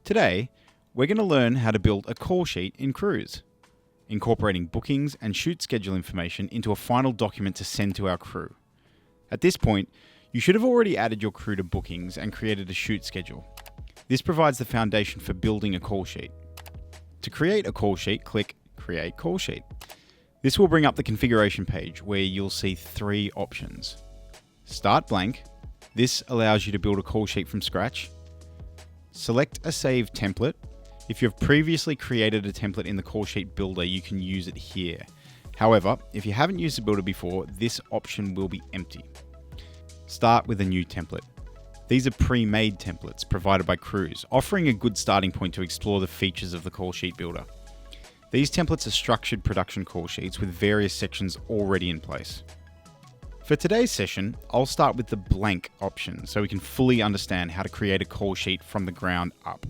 Today, we're going to learn how to build a call sheet in Cruise, incorporating bookings and shoot schedule information into a final document to send to our crew. At this point, you should have already added your crew to bookings and created a shoot schedule. This provides the foundation for building a call sheet. To create a call sheet, click Create Call Sheet. This will bring up the configuration page where you'll see three options. Start blank. This allows you to build a call sheet from scratch. Select a saved template. If you've previously created a template in the call sheet builder, you can use it here. However, if you haven't used the builder before, this option will be empty. Start with a new template. These are pre-made templates provided by Cruise, offering a good starting point to explore the features of the call sheet builder. These templates are structured production call sheets with various sections already in place. For today's session, I'll start with the blank option so we can fully understand how to create a call sheet from the ground up.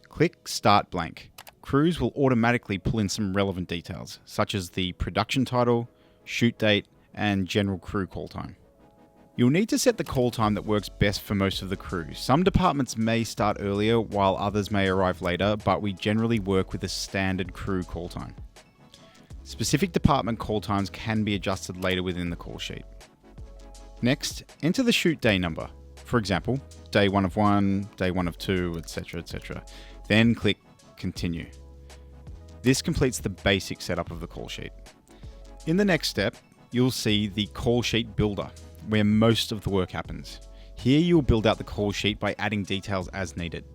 Click Start Blank. Cruise will automatically pull in some relevant details, such as the production title, shoot date, and general crew call time. You'll need to set the call time that works best for most of the crew. Some departments may start earlier while others may arrive later, but we generally work with a standard crew call time. Specific department call times can be adjusted later within the call sheet. Next, enter the shoot day number. For example, day 1 of 1, day 1 of 2, etc., etc. Then click Continue. This completes the basic setup of the call sheet. In the next step, you'll see the call sheet builder, where most of the work happens. Here you'll build out the call sheet by adding details as needed.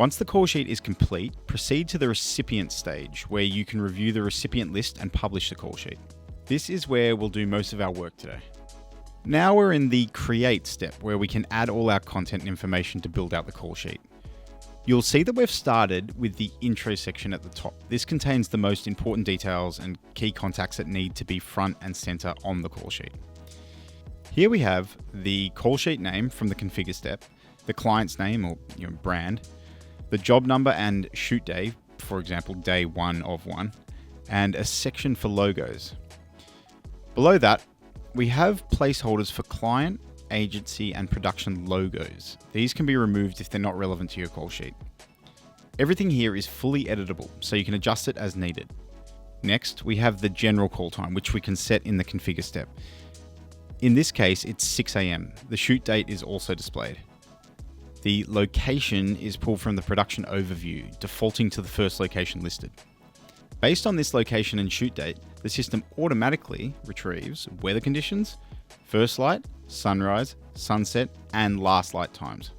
Once the call sheet is complete, proceed to the recipient stage, where you can review the recipient list and publish the call sheet. This is where we'll do most of our work today. Now we're in the create step, where we can add all our content and information to build out the call sheet. You'll see that we've started with the intro section at the top. This contains the most important details and key contacts that need to be front and center on the call sheet. Here we have the call sheet name from the configure step, the client's name or brand, the job number and shoot day, for example, day 1 of 1, and a section for logos. Below that, we have placeholders for client, agency, and production logos. These can be removed if they're not relevant to your call sheet. Everything here is fully editable, so you can adjust it as needed. Next, we have the general call time, which we can set in the configure step. In this case, it's 6 AM. The shoot date is also displayed. The location is pulled from the production overview, defaulting to the first location listed. Based on this location and shoot date, the system automatically retrieves weather conditions, first light, sunrise, sunset, and last light times.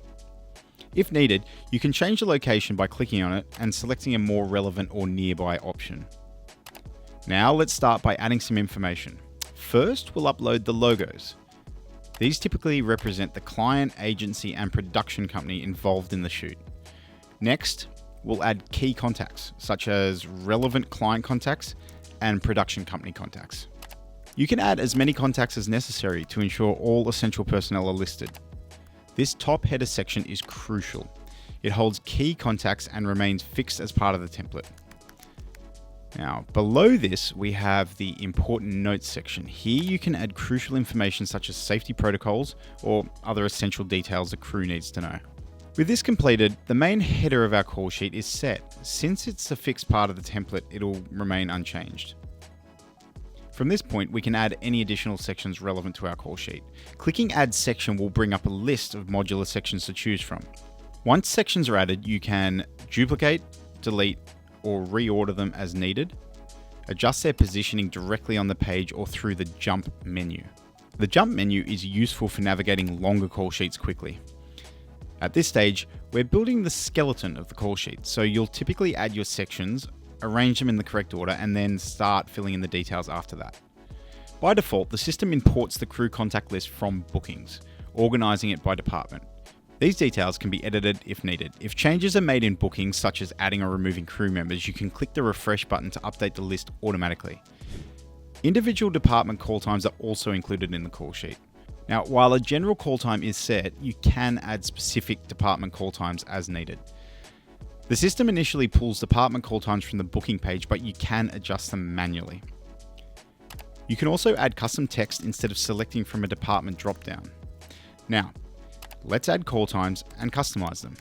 If needed, you can change the location by clicking on it and selecting a more relevant or nearby option. Now let's start by adding some information. First, we'll upload the logos. These typically represent the client, agency, and production company involved in the shoot. Next, we'll add key contacts, such as relevant client contacts and production company contacts. You can add as many contacts as necessary to ensure all essential personnel are listed. This top header section is crucial. It holds key contacts and remains fixed as part of the template. Now, below this, we have the important notes section. Here you can add crucial information such as safety protocols or other essential details the crew needs to know. With this completed, the main header of our call sheet is set. Since it's a fixed part of the template, it'll remain unchanged. From this point, we can add any additional sections relevant to our call sheet. Clicking Add Section will bring up a list of modular sections to choose from. Once sections are added, you can duplicate, delete, or reorder them as needed, adjust their positioning directly on the page or through the jump menu. The jump menu is useful for navigating longer call sheets quickly. At this stage, we're building the skeleton of the call sheet, so you'll typically add your sections, arrange them in the correct order, and then start filling in the details after that. By default, the system imports the crew contact list from bookings, organizing it by department. These details can be edited if needed. If changes are made in bookings, such as adding or removing crew members, you can click the refresh button to update the list automatically. Individual department call times are also included in the call sheet. Now, while a general call time is set, you can add specific department call times as needed. The system initially pulls department call times from the booking page, but you can adjust them manually. You can also add custom text instead of selecting from a department dropdown. Now, let's add call times and customize them.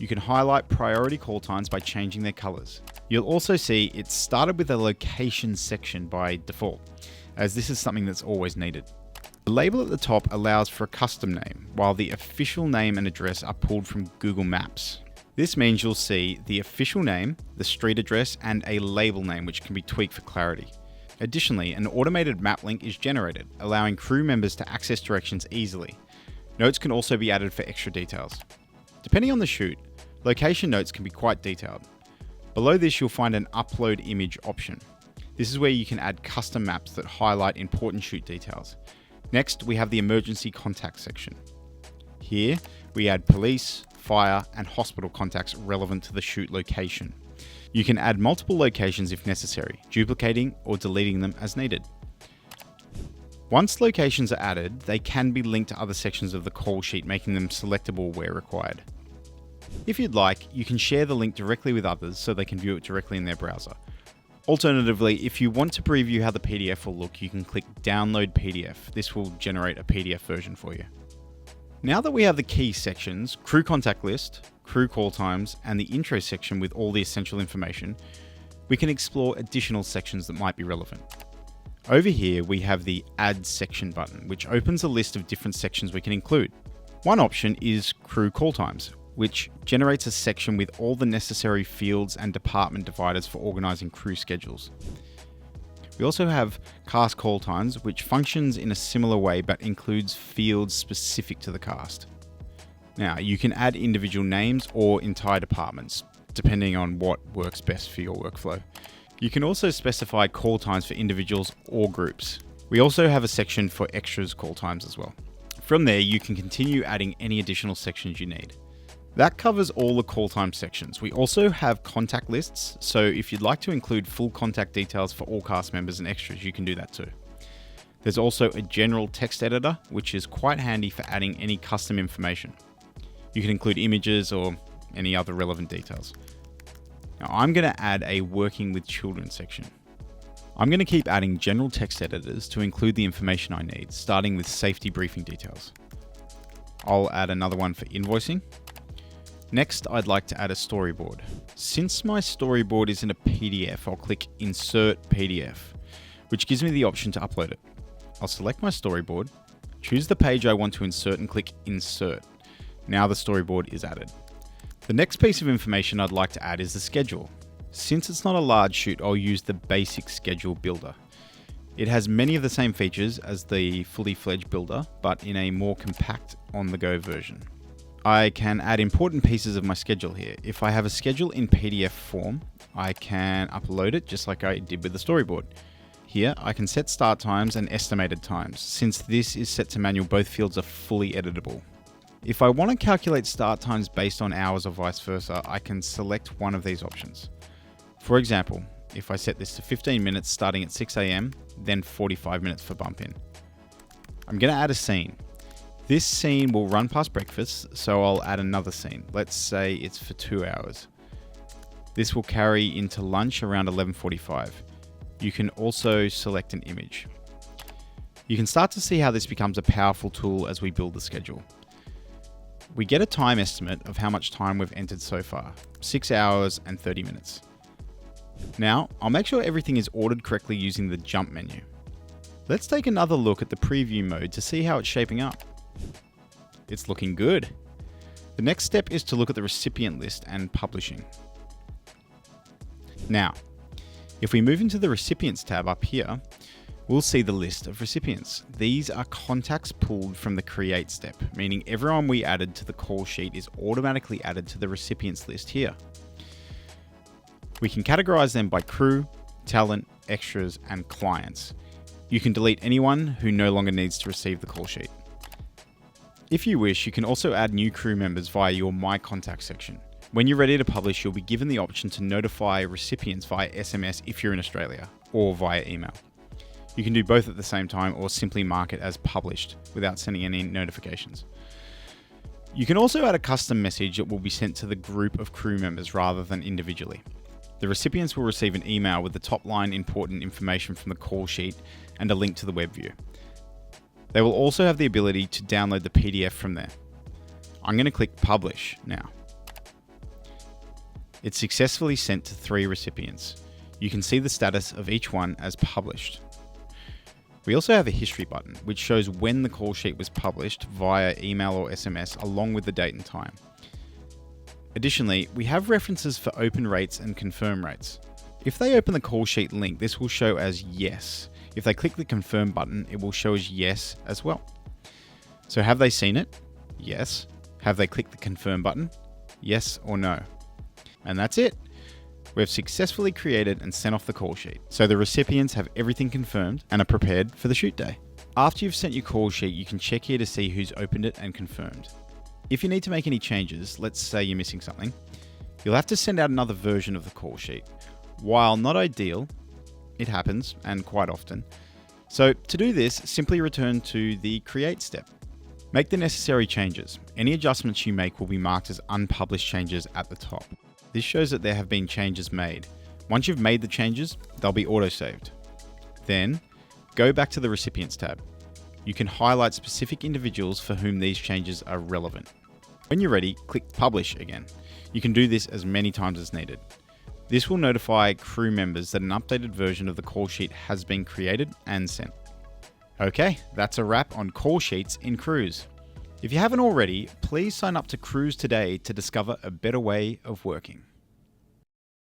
You can highlight priority call times by changing their colors. You'll also see it's started with a location section by default, as this is something that's always needed. The label at the top allows for a custom name, while the official name and address are pulled from Google Maps. This means you'll see the official name, the street address, and a label name which can be tweaked for clarity. Additionally, an automated map link is generated, allowing crew members to access directions easily. Notes can also be added for extra details. Depending on the shoot, location notes can be quite detailed. Below this, you'll find an upload image option. This is where you can add custom maps that highlight important shoot details. Next, we have the emergency contact section. Here, we add police, fire, and hospital contacts relevant to the shoot location. You can add multiple locations if necessary, duplicating or deleting them as needed. Once locations are added, they can be linked to other sections of the call sheet, making them selectable where required. If you'd like, you can share the link directly with others so they can view it directly in their browser. Alternatively, if you want to preview how the PDF will look, you can click Download PDF. This will generate a PDF version for you. Now that we have the key sections, crew contact list, crew call times, and the intro section with all the essential information, we can explore additional sections that might be relevant. Over here, we have the Add Section button, which opens a list of different sections we can include. One option is crew call times, which generates a section with all the necessary fields and department dividers for organizing crew schedules. We also have cast call times, which functions in a similar way but includes fields specific to the cast. Now, you can add individual names or entire departments, depending on what works best for your workflow. You can also specify call times for individuals or groups. We also have a section for extras call times as well. From there, you can continue adding any additional sections you need. That covers all the call time sections. We also have contact lists, so if you'd like to include full contact details for all cast members and extras, you can do that too. There's also a general text editor, which is quite handy for adding any custom information. You can include images or any other relevant details. Now, I'm going to add a working with children section. I'm going to keep adding general text editors to include the information I need, starting with safety briefing details. I'll add another one for invoicing. Next, I'd like to add a storyboard. Since my storyboard is in a PDF, I'll click Insert PDF, which gives me the option to upload it. I'll select my storyboard, choose the page I want to insert and click Insert. Now the storyboard is added. The next piece of information I'd like to add is the schedule. Since it's not a large shoot, I'll use the basic schedule builder. It has many of the same features as the fully fledged builder, but in a more compact on-the-go version. I can add important pieces of my schedule here. If I have a schedule in PDF form, I can upload it just like I did with the storyboard. Here, I can set start times and estimated times. Since this is set to manual, both fields are fully editable. If I want to calculate start times based on hours or vice versa, I can select one of these options. For example, if I set this to 15 minutes starting at 6 AM, then 45 minutes for bump in. I'm going to add a scene. This scene will run past breakfast, so I'll add another scene. Let's say it's for 2 hours. This will carry into lunch around 11:45. You can also select an image. You can start to see how this becomes a powerful tool as we build the schedule. We get a time estimate of how much time we've entered so far, 6 hours and 30 minutes. Now, I'll make sure everything is ordered correctly using the jump menu. Let's take another look at the preview mode to see how it's shaping up. It's looking good. The next step is to look at the recipient list and publishing. Now, if we move into the recipients tab up here, we'll see the list of recipients. These are contacts pulled from the create step, meaning everyone we added to the call sheet is automatically added to the recipients list here. We can categorize them by crew, talent, extras, and clients. You can delete anyone who no longer needs to receive the call sheet. If you wish, you can also add new crew members via your My Contact section. When you're ready to publish, you'll be given the option to notify recipients via SMS if you're in Australia, or via email. You can do both at the same time or simply mark it as published without sending any notifications. You can also add a custom message that will be sent to the group of crew members rather than individually. The recipients will receive an email with the top line important information from the call sheet and a link to the web view. They will also have the ability to download the PDF from there. I'm going to click Publish now. It's successfully sent to 3 recipients. You can see the status of each one as published. We also have a history button, which shows when the call sheet was published via email or SMS along with the date and time. Additionally, we have references for open rates and confirm rates. If they open the call sheet link, this will show as yes. If they click the confirm button, it will show as yes as well. So have they seen it? Yes. Have they clicked the confirm button? Yes or no? And that's it. We've successfully created and sent off the call sheet, so the recipients have everything confirmed and are prepared for the shoot day. After you've sent your call sheet, you can check here to see who's opened it and confirmed. If you need to make any changes, let's say you're missing something, you'll have to send out another version of the call sheet. While not ideal, it happens, and quite often. So to do this, simply return to the create step. Make the necessary changes. Any adjustments you make will be marked as unpublished changes at the top. This shows that there have been changes made. Once you've made the changes, they'll be auto-saved. Then, go back to the Recipients tab. You can highlight specific individuals for whom these changes are relevant. When you're ready, click Publish again. You can do this as many times as needed. This will notify crew members that an updated version of the call sheet has been created and sent. Okay, that's a wrap on call sheets in Cruise. If you haven't already, please sign up to Cruise today to discover a better way of working.